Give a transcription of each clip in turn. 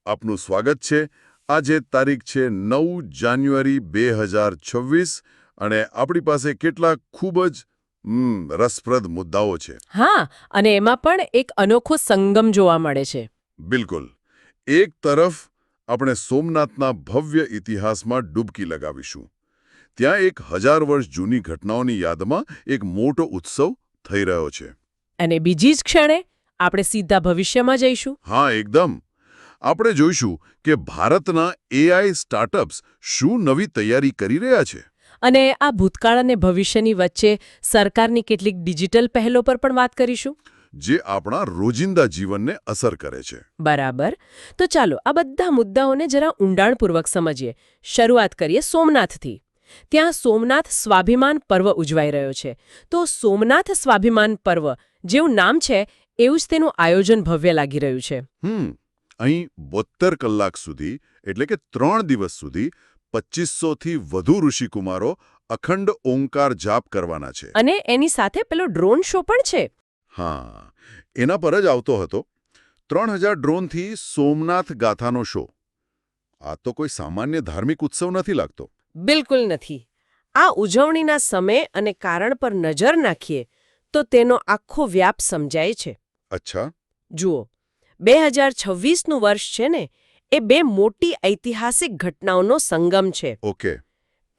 આપનું સ્વાગત છે. આજે તારીખ છે 9 જાન્યુઆરી 2026 અને આપણી પાસે કેટલાક ખૂબ જ રસપ્રદ મુદ્દાઓ છે. હા, અને એમાં પણ એક અનોખો સંગમ જોવા મળે છે. બિલકુલ. એક તરફ આપણે સોમનાથના ભવ્ય ઇતિહાસમાં ડૂબકી લગાવીશું. ત્યાં એક 1000 વર્ષ જૂની ઘટનાઓની યાદમાં એક મોટો ઉત્સવ થઈ રહ્યો છે. અને બીજી જ ક્ષણે આપણે સીધા ભવિષ્યમાં જઈશું. હા, એકદમ. આપણે જોઈશું કે ભારતના AI સ્ટાર્ટઅપ્સ શું નવી તૈયારી કરી રહ્યા છે. અને આ ભૂતકાળ અને ભવિષ્યની વચ્ચે સરકારની કેટલીક ડિજિટલ પહેલો પર પણ વાત કરીશું. જે આપણા રોજિંદા જીવનને અસર કરે છે. બરાબર. તો ચાલો આ બધા મુદ્દાઓને જરા ઊંડાણપૂર્વક સમજીએ. શરૂઆત કરીએ સોમનાથથી. ત્યાં સોમનાથ સ્વાભિમાન પર્વ ઉજવાઈ રહ્યો છે. તો સોમનાથ સ્વાભિમાન પર્વ જેવું નામ છે એવું જ તેનું આયોજન ભવ્ય લાગી રહ્યું છે. અહીં 72 કલાક સુધી એટલે કે 3 દિવસ સુધી 2500થી વધુ ઋષિકુમારો અખંડ ઓંકાર જાપ કરવાના છે. અને એની સાથે પેલો ડ્રોન શો પણ છે. હા, એના પર જ આવતો હતો. 3000 ડ્રોનથી સોમનાથ ગાથાનો શો. આ તો કોઈ સામાન્ય ધાર્મિક ઉત્સવ નથી લાગતો. બિલકુલ નથી. આ ઉજવણીના સમય અને કારણ પર નજર નાખીએ તો તેનો આખો વ્યાપ સમજાય છે. અચ્છા. જુઓ, 2026નું વર્ષ છે ને, એ બે મોટી ઐતિહાસિક ઘટનાઓનો સંગમ છે. ઓકે.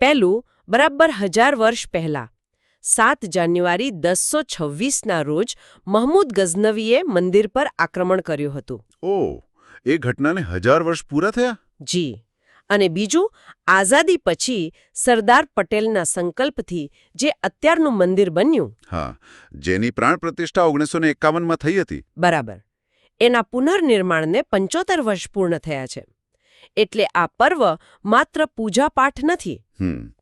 પહેલું બરાબર 1000 વર્ષ પહેલા 7 જાન્યુઆરી 1026ના રોજ મહમૂદ ગઝનવીએ મંદિર પર આક્રમણ કર્યું હતું. ઓહ, એ ઘટનાને 1000 વર્ષ પૂરા થયા? જી. અને બીજું, આઝાદી પછી સરદાર પટેલના સંકલ્પથી જે અત્યારનું મંદિર બન્યું. હા, જેની પ્રાણ પ્રતિષ્ઠા 1951માં થઈ હતી. બરાબર. એના પુનર્નિર્માણને 75 વર્ષ પૂર્ણ થયા છે. એટલે આ પર્વ માત્ર પૂજાપાઠ નથી,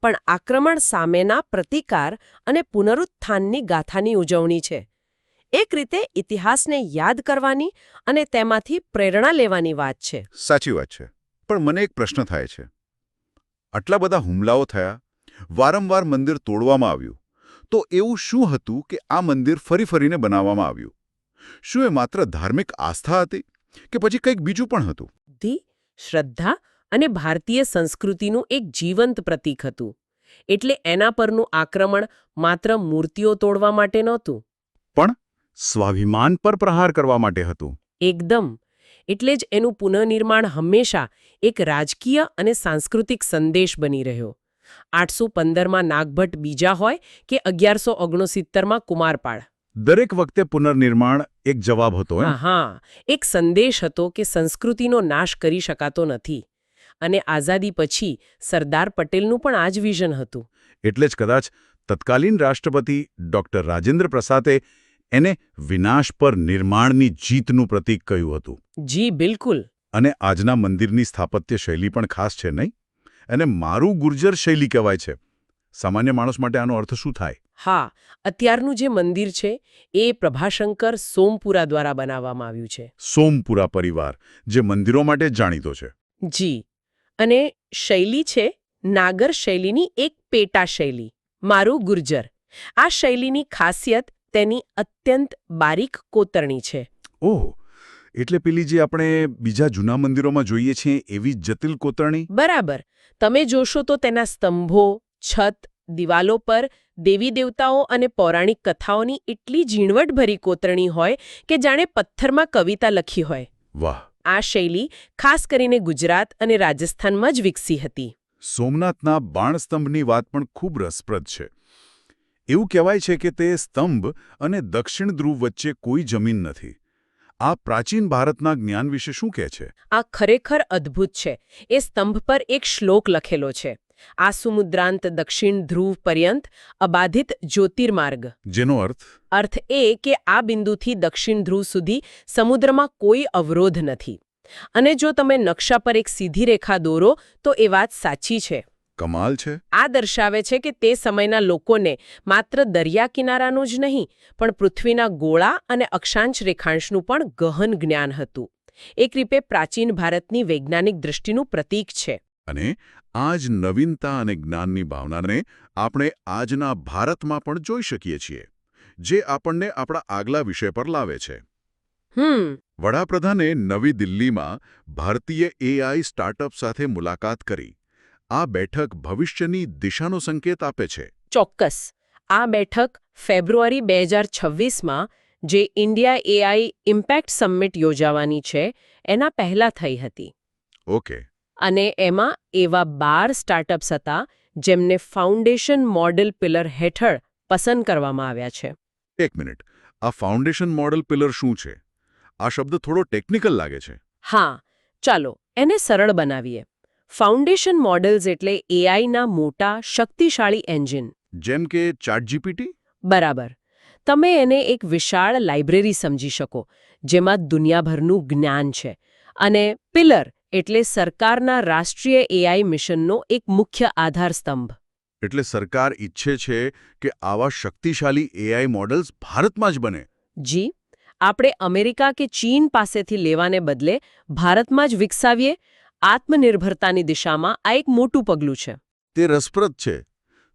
પણ આક્રમણ સામેના પ્રતિકાર અને પુનરુત્થાનની ગાથાની ઉજવણી છે. એક રીતે ઇતિહાસને યાદ કરવાની અને તેમાંથી પ્રેરણા લેવાની વાત છે. સાચી વાત છે. પણ મને એક પ્રશ્ન થાય છે. આટલા બધા હુમલાઓ થયા, વારંવાર મંદિર તોડવામાં આવ્યું, તો એવું શું હતું કે આ મંદિર ફરીને બનાવવામાં આવ્યું? શું એ માત્ર ધાર્મિક આસ્થા હતી કે પછી કંઈક બીજું પણ હતું? શ્રદ્ધા અને ભારતીય સંસ્કૃતિનું એક જીવંત પ્રતીક હતું. એટલે એના પરનું આક્રમણ માત્ર મૂર્તિઓ તોડવા માટે નહોતું, પણ સ્વાભિમાન પર પ્રહાર કરવા માટે હતું. એકદમ. એટલે જ એનું પુનઃનિર્માણ હંમેશા એક રાજકીય અને સાંસ્કૃતિક સંદેશ બની રહ્યો. 815માં નાગભટ્ટ બીજા હોય કે 1169માં કુમારપાળ, દરેક વખતે પુનર્નિર્માણ એક જવાબ હતો. હા, એક સંદેશ હતો કે સંસ્કૃતિનો નાશ કરી શકાતો નથી. અને આઝાદી પછી સરદાર પટેલનું પણ આ જ વિઝન હતું. એટલે જ કદાચ તત્કાલીન રાષ્ટ્રપતિ ડોક્ટર રાજેન્દ્ર પ્રસાદે એને વિનાશ પર નિર્માણની જીતનું પ્રતીક કહ્યું હતું. જી બિલકુલ. અને આજના મંદિરની સ્થાપત્ય શૈલી પણ ખાસ છે, નહીં? અને મારું ગુર્જર શૈલી કહેવાય છે. સામાન્ય માણસ માટે આનો અર્થ શું થાય? હા, અત્યારનું જે મંદિર છે એ પ્રભાશંકર સોમપુરા દ્વારા બનાવવામાં આવ્યું છે. સોમપુરા પરિવાર, જે મંદિરો માટે જ જાણીતો છે. જી. અને શૈલી છે નાગર શૈલીની એક પેટા શૈલી, મારું ગુર્જર. આ શૈલીની ખાસિયત તેની અત્યંત બારીક કોતરણી છે. ઓહ, એટલે પેલી જે આપણે બીજા જૂના મંદિરોમાં જોઈએ છીએ એવી જટિલ કોતરણી? બરાબર. તમે જોશો તો તેના સ્તંભો, છત, દિવાલો પર દેવી દેવતાઓ અને પૌરાણિક કથાઓની એટલી ઝીણવટભરી કોતરણી હોય કે જાણે પથ્થરમાં કવિતા લખી હોય. વાહ! આ શૈલી ખાસ કરીને ગુજરાત અને રાજસ્થાનમાં જ વિકસી હતી. સોમનાથના બાણસ્તંભની વાત પણ ખૂબ રસપ્રદ છે. એવું કહેવાય છે કે તે સ્તંભ અને દક્ષિણ ધ્રુવ વચ્ચે કોઈ જમીન નથી. આ પ્રાચીન ભારતના જ્ઞાન વિશે શું કહે છે? આ ખરેખર અદ્ભુત છે. એ સ્તંભ પર એક શ્લોક લખેલો છે, આ સમુદ્રાંત દક્ષિણ ધ્રુવ પર્યંત અબાધિત જ્યોતિર્માર્ગ. જેનો અર્થ એ કે આ બિંદુથી દક્ષિણ ધ્રુવ સુધી સમુદ્રમાં કોઈ અવરોધ નથી. અને જો તમે નકશા પર એક સીધી રેખા દોરો તો એ વાત સાચી છે. કમાલ છે. આ દર્શાવે છે કે તે સમયના લોકોને માત્ર દરિયા કિનારાનું જ નહીં, પણ પૃથ્વીના ગોળા અને અક્ષાંશ રેખાંશનું પણ ગહન જ્ઞાન હતું. એક રીતે પ્રાચીન ભારતની વૈજ્ઞાનિક દૃષ્ટિનું પ્રતીક છે. અને આ જ નવીનતા અને જ્ઞાનની ભાવનાને આપણે આજના ભારતમાં પણ જોઈ શકીએ છીએ, જે આપણને આપણા આગલા વિષય પર લાવે છે. વડાપ્રધાને નવી દિલ્હીમાં ભારતીય એઆઈ સ્ટાર્ટઅપ સાથે મુલાકાત કરી. આ બેઠક ભવિષ્યની દિશાનો સંકેત આપે છે. ચોક્કસ. આ બેઠક ફેબ્રુઆરી 2026માં જે ઇન્ડિયા એઆઈ ઇમ્પેક્ટ સમિટ યોજાવાની છે એના પહેલા થઈ હતી. ઓકે. અને એમાં એવા 12 સ્ટાર્ટઅપ્સ હતા જેમને ફાઉન્ડેશન મોડેલ પિલર હેઠળ પસંદ કરવામાં આવ્યા છે. એક મિનિટ, આ ફાઉન્ડેશન મોડલ પિલર શું છે? આ શબ્દ થોડો ટેકનિકલ લાગે છે. હા, ચાલો એને સરળ બનાવીએ. ફાઉન્ડેશન મોડલ્સ એટલે એઆઈના મોટા શક્તિશાળી એન્જિન. જેમ કે ChatGPT? બરાબર. તમે એને એક વિશાળ લાઇબ્રેરી સમજી શકો જેમાં દુનિયાભરનું જ્ઞાન છે. અને પિલર એટલે સરકારના રાષ્ટ્રીય એઆઈ મિશનનો એક મુખ્ય આધારસ્તંભ. એટલે સરકાર ઈચ્છે છે કે આવા શક્તિશાળી એઆઈ મોડલ્સ ભારતમાં જ બને. જી, આપણે અમેરિકા કે ચીન પાસેથી લેવાને બદલે ભારતમાં જ વિકસાવીએ. આત્મનિર્ભરતાની દિશામાં આ એક મોટું પગલું છે. તે રસપ્રદ છે.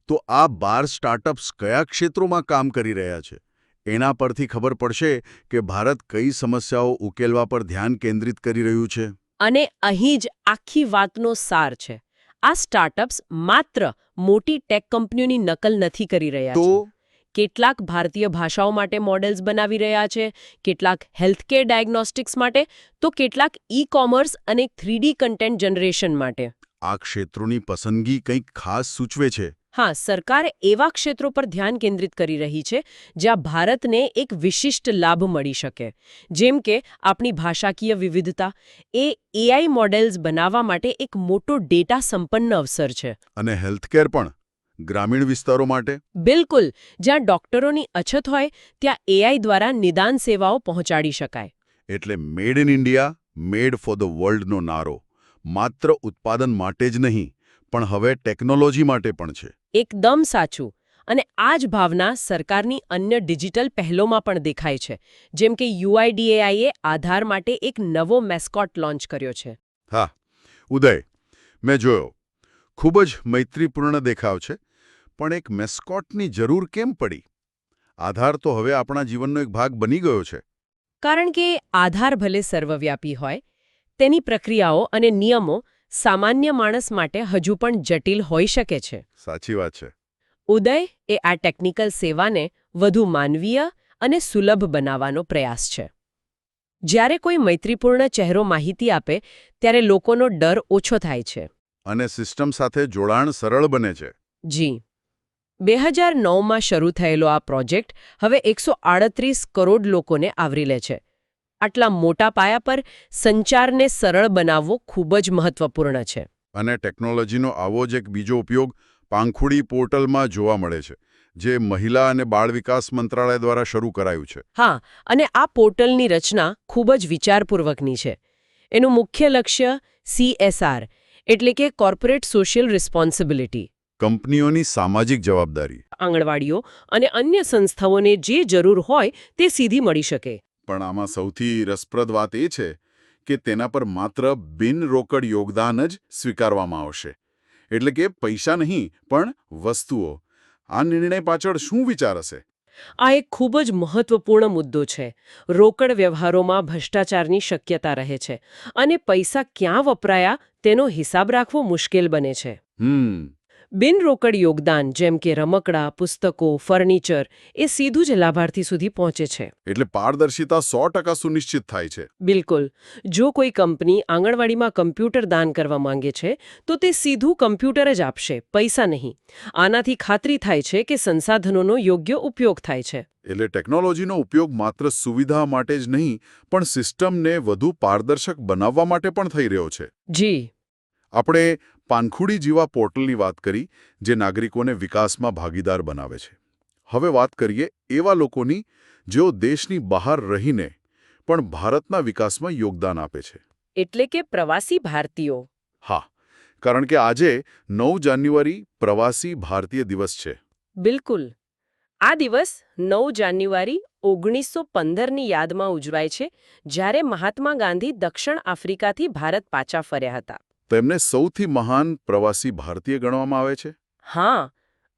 તો આ 12 સ્ટાર્ટઅપ્સ કયા ક્ષેત્રોમાં કામ કરી રહ્યા છે? એના પરથી ખબર પડશે કે ભારત કઈ સમસ્યાઓ ઉકેલવા પર ધ્યાન કેન્દ્રિત કરી રહ્યું છે. અને અહીં જ આખી વાતનો સાર છે. આ સ્ટાર્ટઅપ્સ માત્ર મોટી ટેક કંપનીઓની નકલ નથી કરી રહ્યા તો છે. કેટલાક ભારતીય ભાષાઓ માટે મોડેલ્સ બનાવી રહ્યા છે, કેટલાક હેલ્થકેર ડાયગ્નોસ્ટિક્સ માટે, તો કેટલાક ઈ-કોમર્સ અને 3D કન્ટેન્ટ જનરેશન માટે. આ ક્ષેત્રોની પસંદગી કંઈક ખાસ સૂચવે છે. હા, સરકાર એવા ક્ષેત્રો પર ધ્યાન કેન્દ્રિત કરી રહી છે જ્યાં ભારતને એક વિશિષ્ટ લાભ મળી શકે. જેમ કે આપણી ભાષાકીય વિવિધતા એ એઆઈ મોડેલ્સ બનાવવા માટે એક મોટો ડેટા સંપન્ન અવસર છે. અને હેલ્થકેર પણ ગ્રામીણ વિસ્તારો માટે? બિલકુલ. જ્યાં ડોક્ટરોની અછત હોય ત્યાં એઆઈ દ્વારા નિદાન સેવાઓ પહોંચાડી શકાય. એટલે made in India, made for the વર્લ્ડનો નારો માત્ર ઉત્પાદન માટે જ નહીં, પણ હવે ટેકનોલોજી માટે પણ છે. એકદમ સાચું. અને આ જ ભાવના સરકારની અન્ય ડિજિટલ પહેલોમાં પણ દેખાય છે. જેમ કે UIDAIએ આધાર માટે એક નવો મેસ્કોટ લોન્ચ કર્યો છે. હા, ઉદય, મેં જોયો. ખૂબ જ મૈત્રીપૂર્ણ દેખાવ છે. પણ એક મેસ્કોટની જરૂર કેમ પડી? આધાર તો હવે આપણા જીવનનો એક ભાગ બની ગયો છે. કારણ કે આધાર ભલે સર્વવ્યાપી હોય, તેની પ્રક્રિયાઓ અને નિયમો સામાન્ય માણસ માટે હજુ પણ જટિલ હોઈ શકે છે. સાચી વાત છે. ઉદય એ આ ટેકનિકલ સેવાને વધુ માનવીય અને સુલભ બનાવવાનો પ્રયાસ છે. જ્યારે કોઈ મૈત્રીપૂર્ણ ચહેરો માહિતી આપે ત્યારે લોકોનો ડર ઓછો થાય છે. અને સિસ્ટમ સાથે જોડાણ સરળ બને છે. જી. 2009માં શરૂ થયેલો આ પ્રોજેક્ટ હવે 138 કરોડ લોકોને આવરી લે છે. આટલા મોટા પાયા પર સંચારને સરળ બનાવવો ખૂબ જ મહત્વપૂર્ણ છે. અને ટેકનોલોજીનો આવો જ એક બીજો ઉપયોગ પાંખુડી પોર્ટલમાં જોવા મળે છે, જે મહિલા અને બાળ વિકાસ મંત્રાલય દ્વારા શરૂ કરાયું છે. હા, અને આ પોર્ટલની રચના ખૂબ જ વિચારપૂર્વકની છે. એનું મુખ્ય લક્ષ્ય CSR એટલે કે કોર્પોરેટ સોશિયલ રિસ્પોન્સિબિલિટી, કંપનીઓની સામાજિક જવાબદારી, આંગણવાડીઓ અને અન્ય સંસ્થાઓને જે જરૂર હોય તે સીધી મળી શકે. પણ આમાં સૌથી રસપ્રદ વાત એ છે કે તેના પર માત્ર બિનરોકડ યોગદાન જ સ્વીકારવામાં આવશે. એટલે કે પૈસા નહીં, પણ વસ્તુઓ. આ નિર્ણય પાછળ શું વિચાર હશે? આ એક ખૂબ જ મહત્વપૂર્ણ મુદ્દો છે. રોકડ વ્યવહારોમાં ભ્રષ્ટાચારની શક્યતા રહે છે અને પૈસા ક્યાં વપરાયા તેનો હિસાબ રાખવો મુશ્કેલ બને છે. બિનરોકડ યોગદાન જેમ કે રમકડા, પુસ્તકો, ફર્નિચર એ સીધું જ લાભાર્થી સુધી પહોંચે છે. એટલે પારદર્શિતા 100% સુનિશ્ચિત થાય છે. બિલકુલ. જો કોઈ કંપની આંગણવાડીમાં કમ્પ્યુટર દાન કરવા માંગે છે તો તે સીધું કમ્પ્યુટર જ આપશે, પૈસા નહીં. આનાથી ખાતરી થાય છે કે સંસાધનોનો યોગ્ય ઉપયોગ થાય છે. એટલે ટેકનોલોજીનો ઉપયોગ માત્ર સુવિધા માટે જ નહીં, પણ સિસ્ટમને વધુ પારદર્શક બનાવવા માટે પણ થઈ રહ્યો છે. જી. આપણે પાંખુડી જેવા પોર્ટલની વાત કરી, જે નાગરિકોને વિકાસમાં ભાગીદાર બનાવે છે. હવે વાત કરીએ એવા લોકોની જેઓ દેશની બહાર રહીને પણ ભારતના વિકાસમાં યોગદાન આપે છે. એટલે કે પ્રવાસી ભારતીયો. હા, કારણ કે આજે 9 જાન્યુઆરી પ્રવાસી ભારતીય દિવસ છે. બિલકુલ. આ દિવસ 9 જાન્યુઆરી 1915ની યાદમાં ઉજવાય છે, જ્યારે મહાત્મા ગાંધી દક્ષિણ આફ્રિકાથી ભારત પાછા ફર્યા હતા. તેમને સૌથી મહાન પ્રવાસી ભારતીય ગણવામાં આવે છે. હા,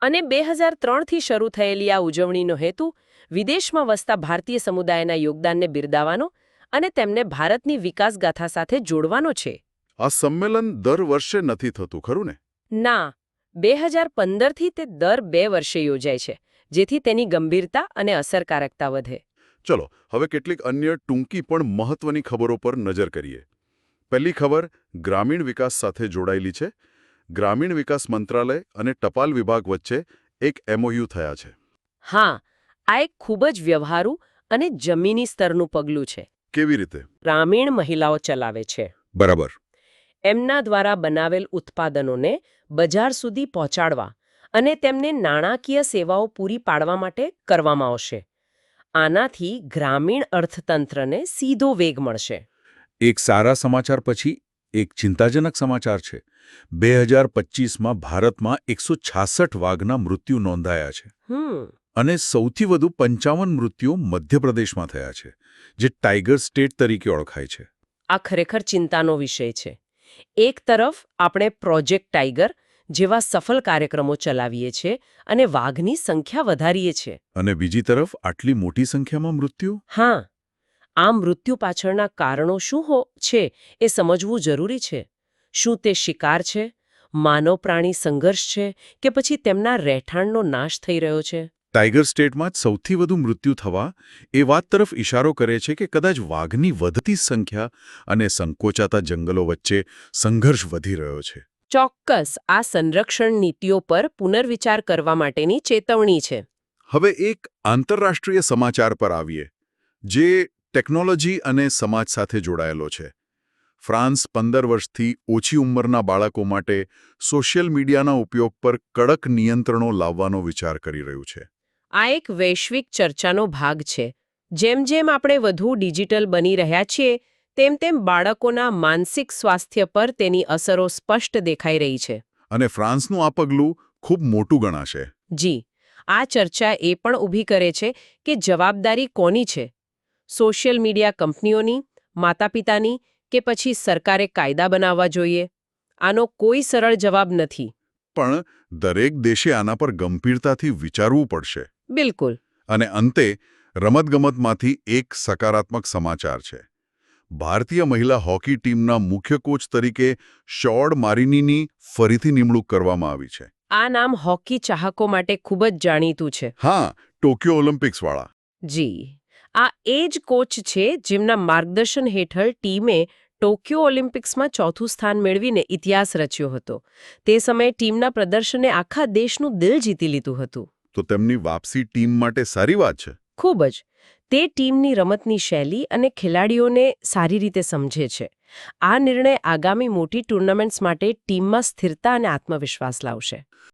અને 2003થી શરૂ થયેલી આ ઉજવણીનો હેતુ વિદેશમાં વસતા ભારતીય સમુદાયના યોગદાનને બિરદાવવાનો અને તેમને ભારતની વિકાસગાથા સાથે જોડવાનો છે. આ સંમેલન દર વર્ષે નથી થતું ખરું ને? ના, 2015થી તે દર 2 વર્ષે યોજાય છે, જેથી તેની ગંભીરતા અને અસરકારકતા વધે. ચલો હવે કેટલીક અન્ય ટૂંકી પણ મહત્વની ખબરો પર નજર કરીએ. પહેલી ખબર ગ્રામીણ વિકાસ સાથે જોડાયેલી છે. ગ્રામીણ વિકાસ મંત્રાલય અને ટપાલ વિભાગ વચ્ચે એક MOU થયા છે. હા, આ એક ખૂબ જ વ્યવહારુ અને જમીની સ્તરનું પગલું છે. કેવી રીતે? ગ્રામીણ મહિલાઓ ચલાવે છે. બરાબર. એમના દ્વારા બનાવેલ ઉત્પાદનોને બજાર સુધી પહોંચાડવા અને તેમને નાણાકીય સેવાઓ પૂરી પાડવા માટે કરવામાં આવશે. આનાથી ગ્રામીણ અર્થતંત્રને સીધો વેગ મળશે. એક સારા સમાચાર પછી એક ચિંતાજનક સમાચાર છે. 2025માં ભારતમાં 166 વાઘના મૃત્યુ નોંધાયા છે. અને સૌથી વધુ 55 મૃત્યુઓ મધ્યપ્રદેશમાં થયા છે, જે ટાઇગર સ્ટેટ તરીકે ઓળખાય છે. આ ખરેખર ચિંતાનો વિષય છે. એક તરફ આપણે પ્રોજેક્ટ ટાઇગર જેવા સફળ કાર્યક્રમો ચલાવીએ છીએ અને વાઘની સંખ્યા વધારીએ છીએ. અને બીજી તરફ આટલી મોટી સંખ્યામાં મૃત્યુ? હા, આ મૃત્યુ પાછળના કારણો શું છે એ સમજવું જરૂરી છે. શું તે શિકાર છે, માનવ પ્રાણી સંઘર્ષ છે કે પછી તેમના રહેઠાણનો નાશ થઈ રહ્યો છે? ટાઇગર સ્ટેટમાં જ સૌથી વધુ મૃત્યુ થવા એ વાત તરફ ઇશારો કરે છે કે કદાચ વાઘની વધતી સંખ્યા અને સંકોચાતા જંગલો વચ્ચે સંઘર્ષ વધી રહ્યો છે. ચોક્કસ, આ સંરક્ષણ નીતિઓ પર પુનર્વિચાર કરવા માટેની ચેતવણી છે. હવે એક આંતરરાષ્ટ્રીય સમાચાર પર આવીએ, જે ટેકનોલોજી અને સમાજ સાથે જોડાયેલો છે. ફ્રાન્સ 15 વર્ષથી ઓછી ઉંમરના બાળકો માટે સોશિયલ મીડિયાના ઉપયોગ પર કડક નિયંત્રણો લાવવાનો વિચાર કરી રહ્યું છે. આ એક વૈશ્વિક ચર્ચાનો ભાગ છે. જેમ જેમ આપણે વધુ ડિજિટલ બની રહ્યા છીએ, તેમ તેમ બાળકોના માનસિક સ્વાસ્થ્ય પર તેની અસરો સ્પષ્ટ દેખાઈ રહી છે. અને ફ્રાન્સનું આ પગલું ખૂબ મોટું ગણાશે. જી, આ ચર્ચા એ પણ ઊભી કરે છે કે જવાબદારી કોની છે? સોશિયલ મીડિયા કંપનીઓની, માતાપિતાની કે પછી સરકારે કાયદા બનાવવા જોઈએ? આનો કોઈ સરળ જવાબ નથી. પણ દરેક દેશે આના પર ગંભીરતાથી વિચારવું પડશે. બિલકુલ. અને અંતે રમતગમતમાંથી એક સકારાત્મક સમાચાર છે. ભારતીય મહિલા હોકી ટીમના મુખ્ય કોચ તરીકે શોર્ડ મારિનીની ફરીથી નિમણૂક કરવામાં આવી છે. આ નામ હોકી ચાહકો માટે ખૂબ જ જાણીતું છે. હા, ટોક્યો ઓલિમ્પિક્સવાળા. જી, આ એ જ કોચ છે જેમના માર્ગદર્શન હેઠળ ટીમે ટોક્યો ઓલિમ્પિક્સમાં 4થું સ્થાન મેળવીને ઇતિહાસ રચ્યો હતો. તે સમયે ટીમના પ્રદર્શને આખા દેશનું દિલ જીતી લીધું હતું. તો તેમની વાપસી ટીમ માટે સારી વાત છે. ખૂબ જ. તે ટીમની રમતની શૈલી અને ખેલાડીઓને સારી રીતે સમજે છે. આ નિર્ણય આગામી મોટી ટુર્નામેન્ટ્સ માટે ટીમમાં સ્થિરતા અને આત્મવિશ્વાસ લાવશે.